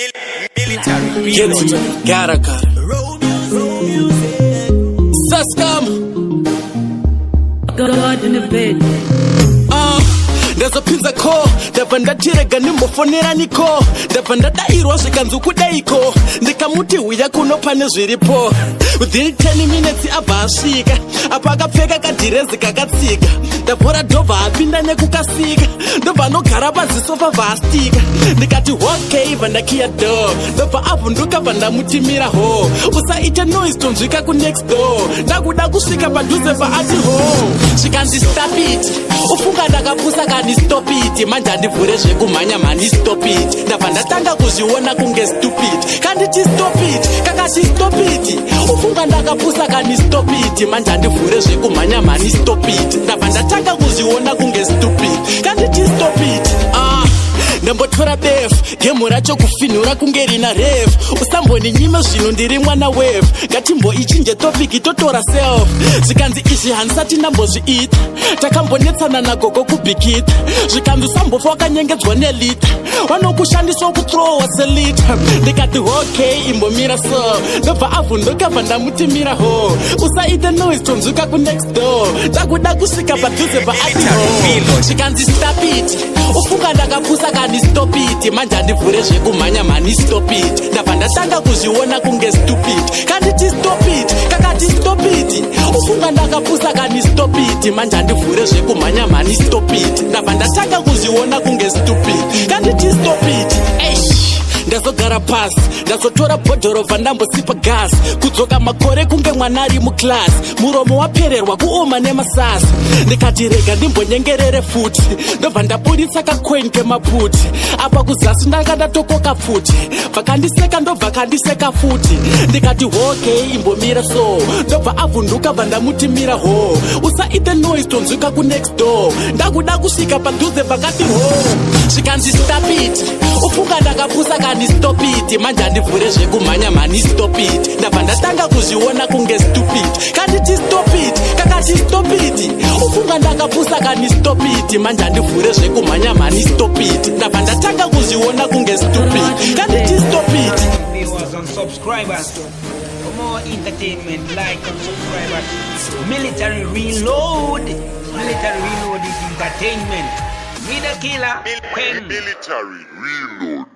Military Get it, gotta. Saskam. God in the bed. Ndazopinza ko ndabva ndatirega nimbofonera niko ndabva ndadairwa zvikanzi kudaiko ndikamuti huya kuno pane zviripo within 10 minutes abva asvika apa akapfeka kadhirezi kakatsika ndabvora ndobva apinda nekukasika ndobva anogara pazisofa bvastika ndikati okay bvandakiya door ndobva avhunduka bvandamutimira ho usaite noise tonzwika kunext door ndakuda kusvika padhuze paati ho zvikanzi stop it ufunga ndakapusa kani stop it manje handivhure zvekumhanya mani stop it ndabva ndatanga kuzviona kunge stupid kanditi stop it kakati stop it ufunga ndakapusa kani stop it manje handivhure zvekumhanya mani stop it ndabva ndatanga kuzviona kunge stupid kanditi stop it ndambotora bef gemu racho kufinhura kunge rina ref usamboninyime zvino ndiri mwana wef ngatimboichinje topiki totora self zvikanzi izvi handisati ndambozviita takambonetsana nagogo kubhikita zvikanzi usambofa wakanyengedzwa nelita wanokushandiswa kuthrowa selita ndikati okay imbomira so ndobva avhunduka bva ndamutimira ho usaite noise tonzwika kunext door ndakuda kusvika padhuze paati ho zvikanzi stop it ufunga ndakapusa kani stop it manje handivhure zvekumhanya mani stop it ndabva ndatanga kuzviona kunge stupid kanditi stop it kakati stop it ufunga ndakapusa kani stop it manje handivhure zvekumhanya mani stop it ndabva ndatanga kuzviona kunge stupid kanditi stop it ndazogara pasi ndazotora bhodhoro bva ndambosipa gasi kudzoka makore kunge mwana ari muklasi muromo wapererwa kuoma nemasasi ndikati rega ndimbonyengerere futi ndobva ndabuditsa kacoin kemaputi apa kuzasi ndanga ndatokoka futi vakandiseka ndobva kandiseka futi ndikati okay imbomira so ndobva avhunduka bva ndamutimira ho usaite noise tonzwika kunext door ndakuda kusvika padhuze pakati ho zvikanzi stop it ufunga ndakapusa kani stop it manje handivhure zvekumhanya mani stop it ndabva ndatanga kuzviona kunge stupid kanditi stop it kakati stop it ufunga ndakapusa kani stop it manje handivhure zvekumhanya mani stop it ndabva ndatanga kuzviona kunge stupid kanditi stop it. viewers and subscribers. For more entertainment, like and subscribe at Military Reload. Military Reload is entertainment. Me the killer. Military Reload.